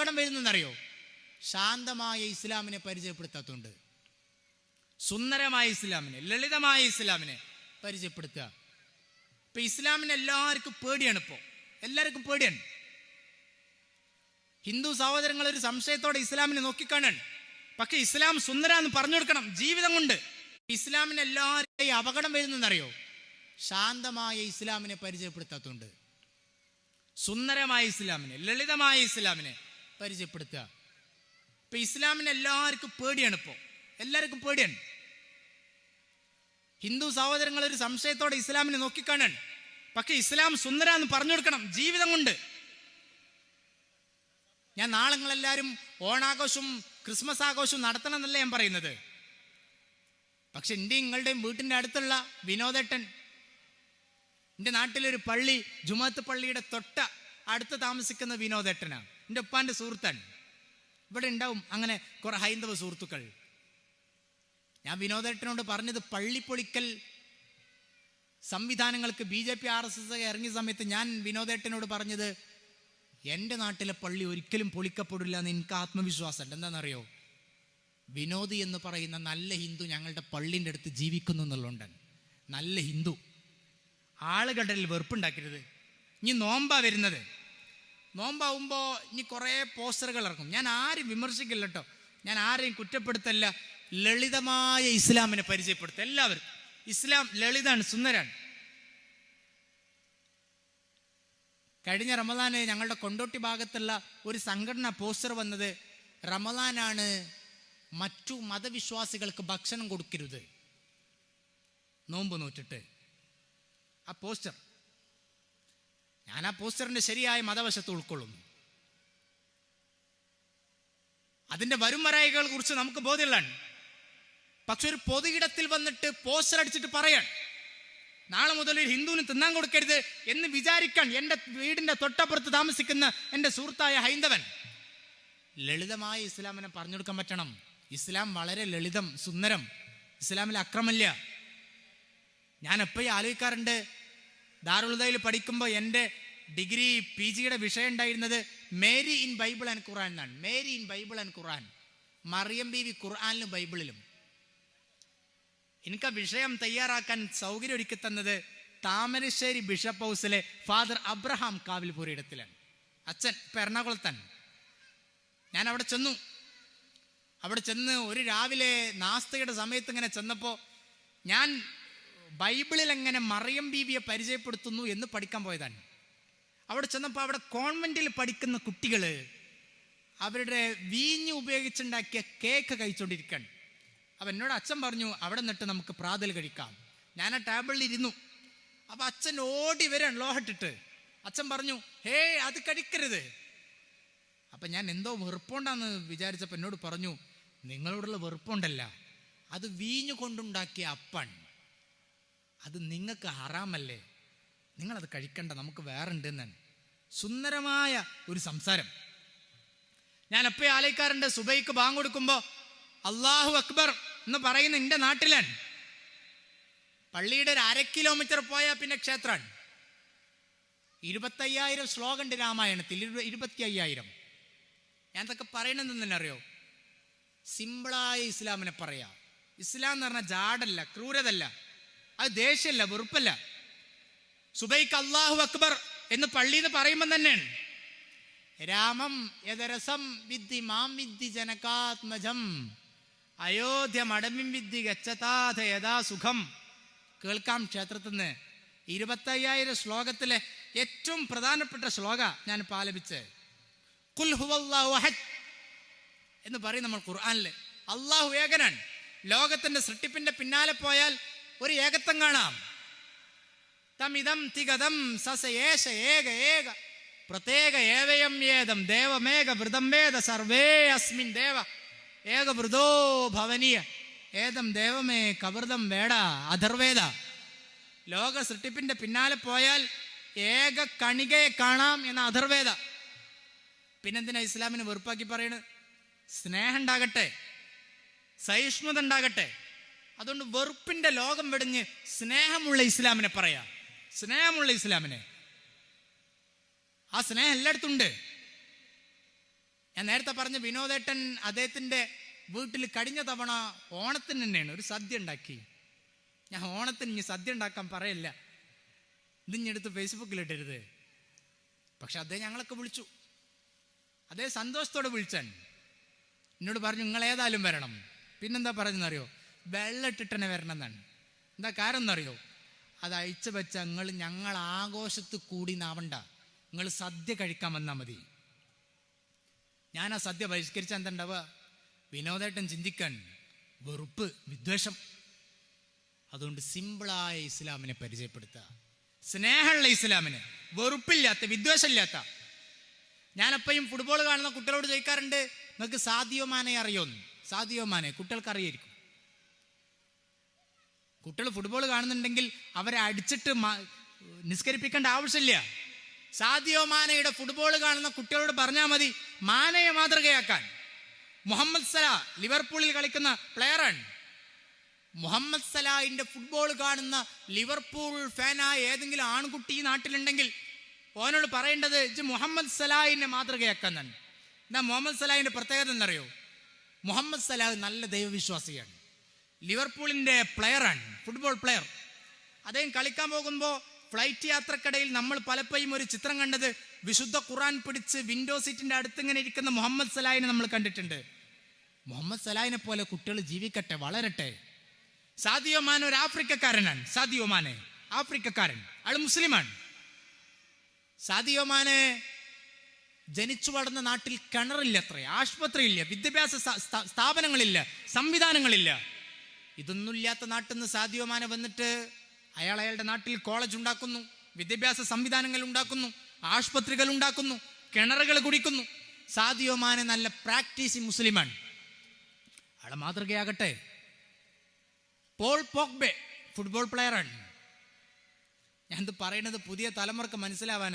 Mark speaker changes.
Speaker 1: അപകടം വരുന്നതെന്നറിയോ? ശാന്തമായ ഇസ്ലാമിനെ പരിചയപ്പെടുത്താത്തതുകൊണ്ട്. സുന്ദരമായ ഇസ്ലാമിനെ, ലളിതമായ ഇസ്ലാമിനെ പരിചയപ്പെടുത്തുക. ഇപ്പൊ ഇസ്ലാമിനെ എല്ലാവർക്കും പേടിയാണ്. എല്ലാവർക്കും പേടിയാണ്. ഹിന്ദു സഹോദരങ്ങൾ ഒരു സംശയത്തോടെ ഇസ്ലാമിനെ നോക്കിക്കാണാൻ. പക്ഷെ ഇസ്ലാം സുന്ദരാന്ന് പറഞ്ഞു കൊടുക്കണം ജീവിതം കൊണ്ട്. ഇസ്ലാമിന് എല്ലാവരുടെയും അപകടം വരുന്നതെന്നറിയോ? ശാന്തമായ ഇസ്ലാമിനെ പരിചയപ്പെടുത്താത്തതുകൊണ്ട്. സുന്ദരമായ ഇസ്ലാമിനെ, ലളിതമായ ഇസ്ലാമിനെ പരിചയപ്പെടുത്തുക. ഇപ്പൊ ഇസ്ലാമിന് എല്ലാവർക്കും പേടിയാണ്. എല്ലാവർക്കും പേടിയാണ്. ഹിന്ദു സഹോദരങ്ങൾ ഒരു സംശയത്തോടെ ഇസ്ലാമിനെ നോക്കിക്കാണാൻ. പക്ഷെ ഇസ്ലാം സുന്ദരാന്ന് പറഞ്ഞു കൊടുക്കണം ജീവിതം കൊണ്ട്. ഞാൻ നാളെല്ലാവരും ഓണാഘോഷവും ക്രിസ്മസ് ആഘോഷവും നടത്തണം എന്നല്ല ഞാൻ പറയുന്നത്. പക്ഷെ എൻ്റെയും നിങ്ങളുടെയും വീട്ടിൻ്റെ അടുത്തുള്ള വിനോദേട്ടൻ, എൻ്റെ നാട്ടിലൊരു പള്ളി, ജുമാഅത്ത് പള്ളിയുടെ തൊട്ട അടുത്ത് താമസിക്കുന്ന വിനോദേട്ടനാണ്. എൻ്റെ ഉപ്പാൻ്റെ സുഹൃത്താണ്. ഇവിടെ ഉണ്ടാവും അങ്ങനെ കുറെ ഹൈന്ദവ സുഹൃത്തുക്കൾ. ഞാൻ വിനോദേട്ടനോട് പറഞ്ഞത്, പള്ളി പൊളിക്കൽ സംവിധാനങ്ങൾക്ക് BJP RSS ഇറങ്ങിയ സമയത്ത് ഞാൻ വിനോദേട്ടനോട് പറഞ്ഞത്, എൻ്റെ നാട്ടിലെ പള്ളി ഒരിക്കലും പൊളിക്കപ്പെടില്ല എന്ന് എനിക്ക് ആത്മവിശ്വാസമുണ്ട്. എന്താണെന്നറിയോ? വിനോദി എന്ന് പറയുന്ന നല്ല ഹിന്ദു ഞങ്ങളുടെ പള്ളിൻ്റെ അടുത്ത് ജീവിക്കുന്നു എന്നുള്ളതുകൊണ്ട്. നല്ല ഹിന്ദു ആളുകളുടെ വെറുപ്പുണ്ടാക്കരുത്. ഇനി നോമ്പാ വരുന്നത്. നോമ്പാവുമ്പോൾ ഇനി കുറേ പോസ്റ്ററുകൾ ഇറക്കും. ഞാൻ ആരും വിമർശിക്കില്ല കേട്ടോ, ഞാൻ ആരെയും കുറ്റപ്പെടുത്തല്ല. ലളിതമായ ഇസ്ലാമിനെ പരിചയപ്പെടുത്തുക എല്ലാവരും. ഇസ്ലാം ലളിതാണ്, സുന്ദരാണ്. കഴിഞ്ഞ റമദാന് ഞങ്ങളുടെ കൊണ്ടോട്ടി ഭാഗത്തുള്ള ഒരു സംഘടന പോസ്റ്റർ വന്നത്, റമദാനാണ്, മറ്റു മതവിശ്വാസികൾക്ക് ഭക്ഷണം കൊടുക്കരുത് നോമ്പ് നോറ്റിട്ട്. ആ പോസ്റ്റർ, ഞാൻ ആ പോസ്റ്ററിന്റെ ശരിയായ മതവശത്ത് ഉൾക്കൊള്ളുന്നു. അതിന്റെ വരും വരായികളെ കുറിച്ച് നമുക്ക് ബോധ്യമുള്ളതാണ്. പക്ഷെ ഒരു പൊതു ഇടത്തിൽ വന്നിട്ട് പോസ്റ്റർ അടിച്ചിട്ട് പറയാൻ, നാളെ മുതൽ ഒരു ഹിന്ദുവിന് തിന്നാൻ കൊടുക്കരുത് എന്ന് വിചാരിക്കാൻ എൻ്റെ വീടിന്റെ തൊട്ടപ്പുറത്ത് താമസിക്കുന്ന എൻ്റെ സുഹൃത്തായ ഹൈന്ദവൻ. ലളിതമായ ഇസ്ലാമിനെ പറഞ്ഞു കൊടുക്കാൻ പറ്റണം. ഇസ്ലാം വളരെ ലളിതം, സുന്ദരം. ഇസ്ലാമിൽ അക്രമമില്ല. ഞാൻ എപ്പോഴും ആലോചിക്കാറുണ്ട്, ദാറുൽഹുദയിൽ പഠിക്കുമ്പോൾ എൻ്റെ ഡിഗ്രി PGയുടെ വിഷയം ഉണ്ടായിരുന്നത് മേരി ഇൻ ബൈബിൾ ആൻഡ് ഖുർആൻ എന്നാണ്. മേരി ഇൻ ബൈബിൾ ആൻഡ് ഖുർആൻ, മറിയം ബീവി ഖുർആനിലും ബൈബിളിലും. എനിക്ക് ആ വിഷയം തയ്യാറാക്കാൻ സൗകര്യം ഒരുക്കി തന്നത് താമരശ്ശേരി ബിഷപ്പ് ഹൗസിലെ ഫാദർ അബ്രഹാം കാവിൽപുരയിടത്തിലാണ്. അച്ഛൻ ഇപ്പം എറണാകുളത്താണ്. ഞാൻ അവിടെ ചെന്ന് ഒരു രാവിലെ നാസ്തയുടെ സമയത്ത് ഇങ്ങനെ ചെന്നപ്പോൾ ഞാൻ ബൈബിളിൽ എങ്ങനെ മറിയം ബീവിയെ പരിചയപ്പെടുത്തുന്നു എന്ന് പഠിക്കാൻ പോയതാണ്. അവിടെ ചെന്നപ്പോൾ അവിടെ കോൺവെന്റിൽ പഠിക്കുന്ന കുട്ടികൾ അവരുടെ വീഞ്ഞ് ഉപയോഗിച്ചുണ്ടാക്കിയ കേക്ക് കഴിച്ചുകൊണ്ടിരിക്കുകയാണ്. അപ്പം എന്നോട് അച്ഛൻ പറഞ്ഞു, അവിടെ നിന്നിട്ട് നമുക്ക് പ്രാതൽ കഴിക്കാം. ഞാൻ ആ ടേബിളിൽ ഇരുന്നു. അപ്പം അച്ഛൻ ഓടി വരാൻ ലോഹട്ടിട്ട്. അച്ഛൻ പറഞ്ഞു, ഹേ അത് കഴിക്കരുത്. അപ്പം ഞാൻ എന്തോ വെറുപ്പുണ്ടാന്ന് വിചാരിച്ചപ്പോൾ എന്നോട് പറഞ്ഞു, നിങ്ങളോടുള്ള വെറുപ്പുണ്ടല്ല, അത് വീഞ്ഞു കൊണ്ടുണ്ടാക്കിയ അപ്പാണ്, അത് നിങ്ങൾക്ക് ഹറാമല്ലേ, നിങ്ങളത് കഴിക്കണ്ട, നമുക്ക് വേറെ ഉണ്ടെന്നാണ്. സുന്ദരമായ ഒരു സംസാരം. ഞാൻ എപ്പോഴും ആലോചിക്കാറുണ്ട്, സുബൈക്ക് ബാങ്ക് കൊടുക്കുമ്പോൾ അല്ലാഹു അക്ബർ എന്ന് പറയുന്ന എൻ്റെ നാട്ടിലാണ്. പള്ളിയുടെ ഒരു 1/2 കിലോമീറ്റർ പോയാൽ പിന്നെ ക്ഷേത്രമാണ്. 25,000 ശ്ലോകമുണ്ട് രാമായണത്തിൽ, 25,000. ഞാൻ ഇതൊക്കെ പറയണമെന്ന് തന്നെ അറിയോ? സിമ്പിളായ ഇസ്ലാമിനെ പറയാ. ഇസ്ലാം എന്ന് പറഞ്ഞാൽ ജാടല്ല, ക്രൂരതല്ല, അത് ദേഷ്യമല്ല, വെറുപ്പല്ല. സുബൈക്ക് അല്ലാഹു അക്ബർ എന്ന് പള്ളിയിൽ നിന്ന് പറയുമ്പോൾ തന്നെയാണ് രാമം യദരസം വിദ്ധി മാം വിദ്ധി ജനകാത്മജം അയോധ്യ മടമിം വിദ്ധി ഗച്ഛതാഥ യഥാ സുഖം. കേൾക്കാം ക്ഷേത്രത്തിൽ നിന്ന്. 25,000 ശ്ലോകത്തിലെ ഏറ്റവും പ്രധാനപ്പെട്ട ശ്ലോക ഞാൻ ആലപിച്ച്, ഖുൽ ഹുവല്ലാഹു അഹദ് എന്ന് പറയും നമ്മൾ ഖുർആനില്. അള്ളാഹു ഏകനാണ്. ലോകത്തിന്റെ സൃഷ്ടിപ്പിന്റെ പിന്നാലെ പോയാൽ ഒരു ഏകത്വം കാണാം. തമിതം തിഗതം സസയേശ ഏക ഏക പ്രത്യേക ഏവയം ഏതം ദേവമേക വൃതം വേദ സർവേ അസ്മിൻ ദേവ ഏക വൃതോ ഭവനീയ ഏതം ദേവമേ കവൃതം വേട അധർവേദ. ലോക സൃഷ്ടിപ്പിന്റെ പിന്നാലെ പോയാൽ ഏക കണികയെ കാണാം എന്ന അധർവേദ. പിന്നെന്തിനാ ഇസ്ലാമിന് വെറുപ്പാക്കി പറയണത്? സ്നേഹം ഉണ്ടാകട്ടെ, സഹിഷ്ണുത ഉണ്ടാകട്ടെ. അതുകൊണ്ട് വെറുപ്പിന്റെ ലോകം വെടിഞ്ഞ് സ്നേഹമുള്ള ഇസ്ലാമിനെ പറയാം. സ്നേഹമുള്ള ഇസ്ലാമിനെ. ആ സ്നേഹം എല്ലായിടത്തും ഉണ്ട്. ഞാൻ നേരത്തെ പറഞ്ഞ വിനോദേട്ടൻ അദ്ദേഹത്തിൻ്റെ വീട്ടിൽ കഴിഞ്ഞ തവണ ഓണത്തിന് തന്നെയാണ് ഒരു സദ്യ ഉണ്ടാക്കി. ഞാൻ ഓണത്തിന് ഇനി സദ്യ ഉണ്ടാക്കാൻ പറയില്ല, ഇതിഞ്ഞെടുത്ത് ഫേസ്ബുക്കിലിട്ടരുത്. പക്ഷെ അദ്ദേഹം ഞങ്ങളൊക്കെ വിളിച്ചു. അദ്ദേഹം സന്തോഷത്തോടെ വിളിച്ചാൻ എന്നോട് പറഞ്ഞു നിങ്ങൾ ഏതായാലും വരണം. പിന്നെന്താ പറഞ്ഞെന്നറിയോ, വെള്ളം ഇട്ടിട്ടന്നെ വരണം എന്നാണ്. എന്താ കാരണം എന്നറിയോ, അത് അയച്ചു വെച്ച ഞങ്ങൾ ആഘോഷത്ത് കൂടി നാവണ്ട, നിങ്ങൾ സദ്യ കഴിക്കാൻ വന്നാൽ മതി. ഞാൻ ആ സദ്യ ബഹിഷ്കരിച്ചാൽ എന്താ ഉണ്ടാവുക? വിനോദേട്ടൻ ചിന്തിക്കാൻ വെറുപ്പ്, വിദ്വേഷം. അതുകൊണ്ട് സിമ്പിളായ ഇസ്ലാമിനെ പരിചയപ്പെടുത്തുക, സ്നേഹമുള്ള ഇസ്ലാമിനെ, വെറുപ്പില്ലാത്ത, വിദ്വേഷമില്ലാത്ത. ഞാനെപ്പോഴും ഫുട്ബോൾ കാണുന്ന കുട്ടികളോട് ചോദിക്കാറുണ്ട്, നിങ്ങൾക്ക് സാദിയോ മാനെ അറിയോന്ന്? സാദിയോ മാനെ കുട്ടികൾക്ക് അറിയായിരിക്കും. കുട്ടികൾ ഫുട്ബോൾ കാണുന്നുണ്ടെങ്കിൽ അവരെ അടിച്ചിട്ട് നിസ്കരിപ്പിക്കേണ്ട ആവശ്യമില്ല. സാദിയോ മാനയുടെ ഫുട്ബോൾ കാണുന്ന കുട്ടികളോട് പറഞ്ഞാൽ മതി മാനയെ മാതൃകയാക്കാൻ. മുഹമ്മദ് സലാ ലിവർപൂളിൽ കളിക്കുന്ന പ്ലെയറാണ്. മുഹമ്മദ് സലാഹിന്റെ ഫുട്ബോൾ കാണുന്ന ലിവർപൂൾ ഫാനായ ഏതെങ്കിലും ആൺകുട്ടി ഈ നാട്ടിലുണ്ടെങ്കിൽ ഓനോട് പറയേണ്ടത് മുഹമ്മദ് സലാഹിനെ മാതൃകയാക്കാൻ തന്നെ. എന്താ മുഹമ്മദ് സലാഹിന്റെ പ്രത്യേകത എന്നറിയോ? മുഹമ്മദ് സലാഹ് നല്ല ദൈവവിശ്വാസിയാണ്, ലിവർപൂളിന്റെ പ്ലെയറാണ്, ഫുട്ബോൾ പ്ലെയർ. അദ്ദേഹം കളിക്കാൻ പോകുമ്പോൾ ഫ്ലൈറ്റ് യാത്രക്കിടയിൽ നമ്മൾ പലപ്പോഴും ഒരു ചിത്രം കണ്ടത്, വിശുദ്ധ ഖുർആൻ പിടിച്ച് വിൻഡോ സീറ്റിന്റെ അടുത്തിങ്ങനെ ഇരിക്കുന്ന മുഹമ്മദ് സലാഹിനെ നമ്മൾ കണ്ടിട്ടുണ്ട്. മുഹമ്മദ് സലാഹിനെ പോലെ കുട്ടികൾ ജീവിക്കട്ടെ, വളരട്ടെ. സാദിയോ മാനെ ഒരു ആഫ്രിക്കക്കാരനാണ്. സാദിയോ മാനെ ആഫ്രിക്കക്കാരൻ, അയാൾ മുസ്ലിമാണ്. സാദിയോ മാനെ ജനിച്ചു വളർന്ന നാട്ടിൽ കിണറില്ല, അത്രേ, ആശുപത്രിയില്ല, വിദ്യാഭ്യാസ സ്ഥാപനങ്ങളില്ല, സംവിധാനങ്ങളില്ല. ഇതൊന്നുമില്ലാത്ത നാട്ടിൽ നിന്ന് സാദിയോ മാനെ വന്നിട്ട് അയാളുടെ നാട്ടിൽ കോളേജ് ഉണ്ടാക്കുന്നു, വിദ്യാഭ്യാസ സംവിധാനങ്ങൾ ഉണ്ടാക്കുന്നു, ആശുപത്രികൾ ഉണ്ടാക്കുന്നു, കിണറുകൾ കുടിക്കുന്നു. സാദിയോ മാനെ നല്ല പ്രാക്ടീസിങ് മുസ്ലിമാണ്. അയാളെ മാതൃകയാകട്ടെ. പോൾ പോഗ്ബെ ഫുട്ബോൾ പ്ലെയറാണ്. ഞാനിത് പറയുന്നത് പുതിയ തലമുറക്ക് മനസ്സിലാവാൻ